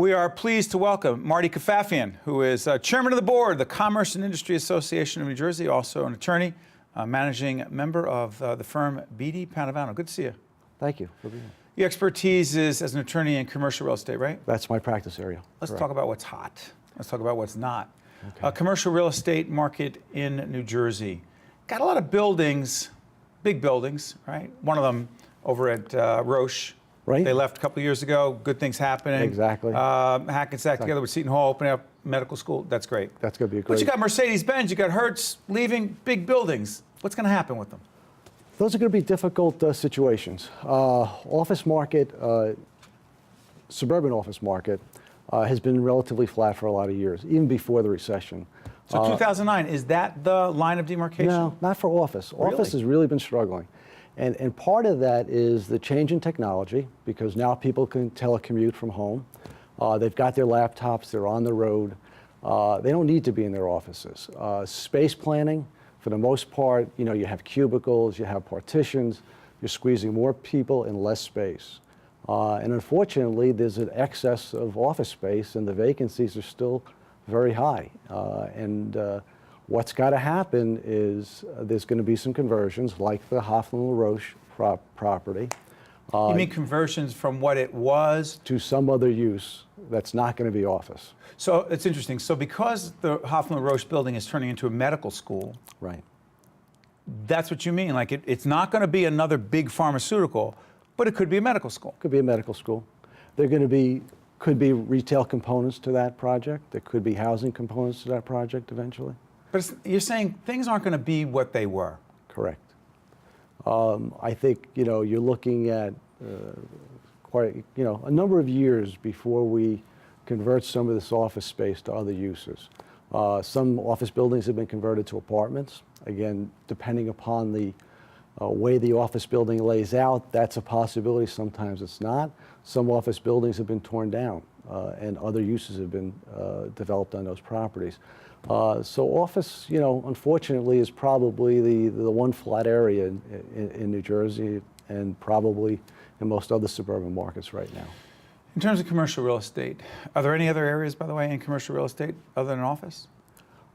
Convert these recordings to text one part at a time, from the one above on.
We are pleased to welcome Marty Kafafian, who is chairman of the board of the Commerce and Industry Association of New Jersey, also an attorney, managing member of the firm BD Padavano. Good to see you. Thank you for being here. Your expertise is as an attorney in commercial real estate, right? That's my practice area. Let's Correct. talk about what's hot. Let's talk about what's not. Okay. Commercial real estate market in New Jersey. Got a lot of buildings, big buildings, right? One of them over at Roche. Right. They left a couple of years ago. Good things happening. Exactly. Hackensack together with Seton Hall, opening up medical school. That's great. That's going to be a great. But you got Mercedes-Benz, you got Hertz leaving big buildings. What's going to happen with them? Those are going to be difficult situations. Office market, suburban office market, has been relatively flat for a lot of years, even before the recession. So 2009, is that the line of demarcation? No, not for office. Really? Office has really been struggling. And part of that is the change in technology, because now people can telecommute from home. They've got their laptops, they're on the road. They don't need to be in their offices. Space planning, for the most part, you have cubicles, you have partitions, you're squeezing more people in less space. And unfortunately, there's an excess of office space and the vacancies are still very high. What's got to happen is there's going to be some conversions, like the Hoffman LaRoche property. You mean conversions from what it was? To some other use that's not going to be office. So it's interesting. So because the Hoffman LaRoche building is turning into a medical school, right? That's what you mean? Like it's not going to be another big pharmaceutical, but it could be a medical school. Could be a medical school. They're going to be, could be retail components to that project. There could be housing components to that project eventually. But you're saying things aren't going to be what they were. Correct. I think you're looking at quite a number of years before we convert some of this office space to other uses. Some office buildings have been converted to apartments. Again, depending upon the way the office building lays out, that's a possibility. Sometimes it's not. Some office buildings have been torn down and other uses have been developed on those properties. So office, unfortunately, is probably the one flat area in New Jersey and probably in most other suburban markets right now. In terms of commercial real estate, are there any other areas, by the way, in commercial real estate other than office?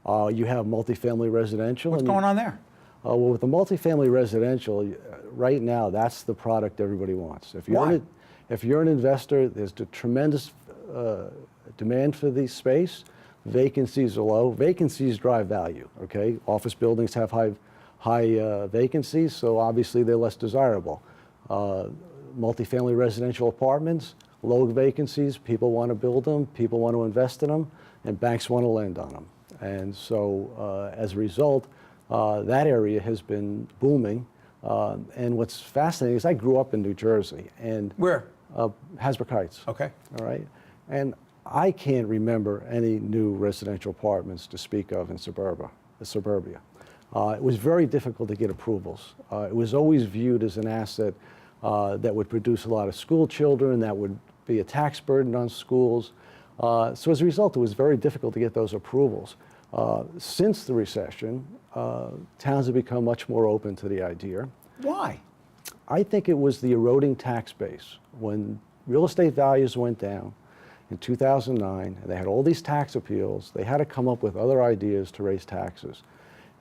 You have multifamily residential. What's going on there? Well, with the multifamily residential, right now, that's the product everybody wants. If you're an investor, there's a tremendous demand for the space. Vacancies are low. Vacancies drive value, okay? Office buildings have high vacancies, so obviously they're less desirable. Multifamily residential apartments, low vacancies, people want to build them, people want to invest in them, and banks want to lend on them. And so as a result, that area has been booming. And what's fascinating is I grew up in New Jersey. And where? Hasbrook Heights. Okay. All right. And I can't remember any new residential apartments to speak of in suburbia. It was very difficult to get approvals. It was always viewed as an asset that would produce a lot of school children, that would be a tax burden on schools. So as a result, it was very difficult to get those approvals. Since the recession, towns have become much more open to the idea. Why? I think it was the eroding tax base. When real estate values went down in 2009, and they had all these tax appeals, they had to come up with other ideas to raise taxes.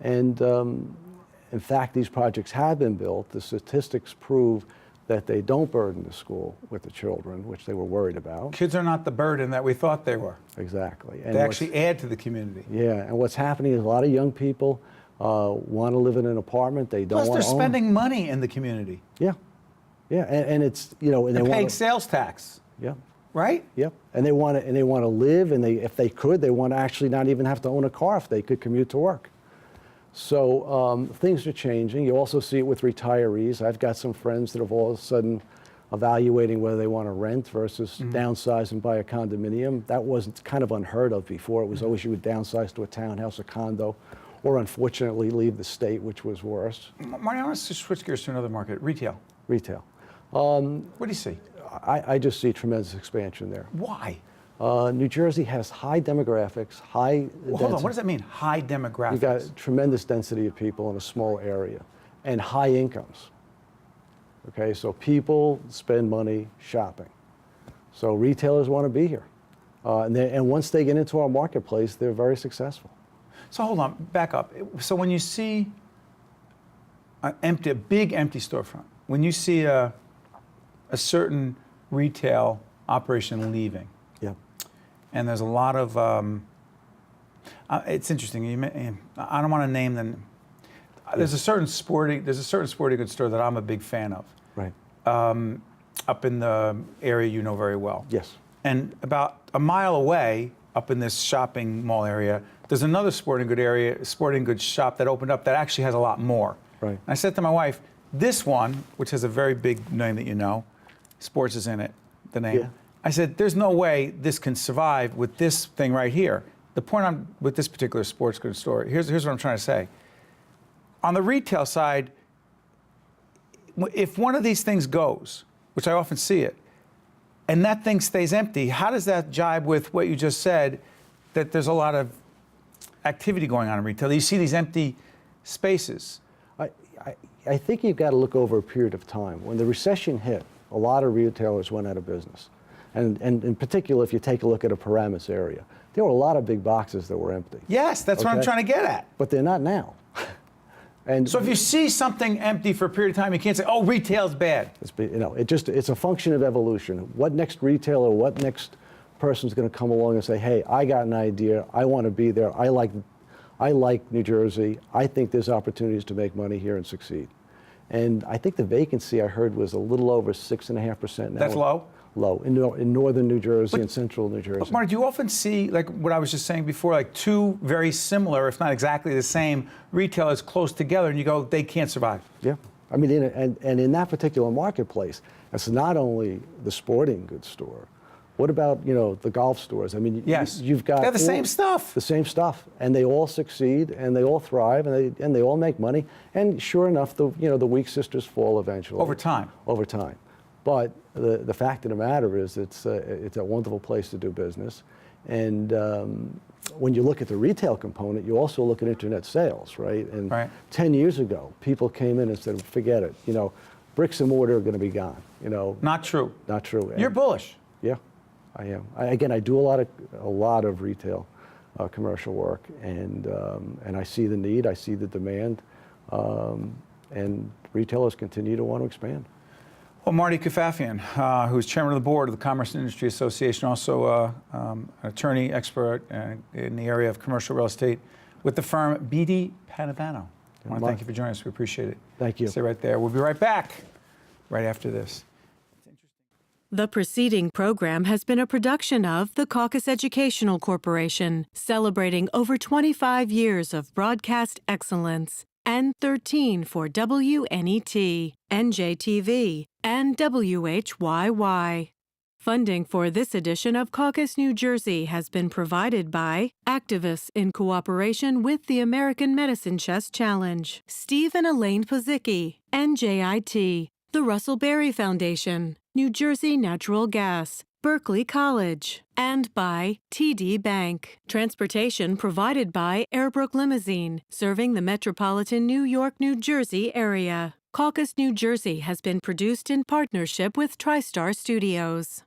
And in fact, these projects have been built. The statistics prove that they don't burden the school with the children, which they were worried about. Kids are not the burden that we thought they were. Exactly. And they actually add to the community. Yeah, and what's happening is a lot of young people want to live in an apartment. They don't want to own. Plus, they're spending money in the community. Yeah, yeah, and it's and they're paying sales tax. Yeah. Right? Yep. And they want to live, and if they could, they want to actually not even have to own a car if they could commute to work. So things are changing. You also see it with retirees. I've got some friends that have all of a sudden evaluating whether they want to rent versus downsize and buy a condominium. That wasn't kind of unheard of before. It was always you would downsize to a townhouse, a condo, or unfortunately leave the state, which was worse. Marty, I want to switch gears to another market, retail. Retail. What do you see? I just see tremendous expansion there. Why? New Jersey has high demographics, high well, hold on, what does that mean, high demographics? You've got tremendous density of people in a small area and high incomes. Okay, so people spend money shopping. So retailers want to be here. And once they get into our marketplace, they're very successful. So hold on, back up. So when you see a big empty storefront, when you see a certain retail operation leaving, Yeah. and there's a lot of, it's interesting. I don't want to name them. There's a certain sporting goods store that I'm a big fan of. Right. Up in the area you know very well. Yes. And about a mile away, up in this shopping mall area, there's another sporting goods shop that opened up that actually has a lot more. Right. And I said to my wife, this one, which has a very big name that you know, sports is in it, the name. Yeah. I said, there's no way this can survive with this thing right here. The point with this particular sports goods store, here's what I'm trying to say. On the retail side, if one of these things goes, which I often see it, and that thing stays empty, how does that jibe with what you just said, that there's a lot of activity going on in retail? You see these empty spaces. I think you've got to look over a period of time. When the recession hit, a lot of retailers went out of business. And in particular, if you take a look at a Paramus area, there were a lot of big boxes that were empty. Yes, that's what I'm trying to get at. But they're not now. And so if you see something empty for a period of time, you can't say, oh, retail's bad. It's a function of evolution. What next retailer, what next person's going to come along and say, hey, I got an idea, I want to be there, I like New Jersey, I think there's opportunities to make money here and succeed. And I think the vacancy I heard was a little over 6.5% now. That's low? Low, in northern New Jersey and central New Jersey. But Mark, do you often see, like what I was just saying before, like two very similar, if not exactly the same, retailers close together and you go, they can't survive? Yeah. I mean, and in that particular marketplace, it's not only the sporting goods store. What about, the golf stores? I mean, yes. You've got... They're the same stuff. The same stuff. And they all succeed, and they all thrive, and they all make money. And sure enough, the weak sisters fall eventually. Over time. Over time. But the fact of the matter is it's a wonderful place to do business. And when you look at the retail component, you also look at internet sales, right? And 10 years ago, people came in and said, forget it. Bricks and mortar are going to be gone. Not true. Not true. You're bullish. Yeah, I am. I do a lot of retail commercial work, and I see the need, I see the demand, and retailers continue to want to expand. Well, Marty Kafafian, who's chairman of the board of the Commerce and Industry Association, also an attorney expert in the area of commercial real estate with the firm BD Padavano. I want to thank you for joining us. We appreciate it. Thank you. Stay right there. We'll be right back right after this. The preceding program has been a production of the Caucus Educational Corporation, celebrating over 25 years of broadcast excellence, and 13 for WNET, NJTV, and WHYY. Funding for this edition of Caucus New Jersey has been provided by activists in cooperation with the American Medicine Chess Challenge, Steve and Elaine Pozycki, NJIT, the Russell Berry Foundation, New Jersey Natural Gas, Berkeley College, and by TD Bank. Transportation provided by Airbrook Limousine, serving the metropolitan New York, New Jersey area. Caucus New Jersey has been produced in partnership with TriStar Studios.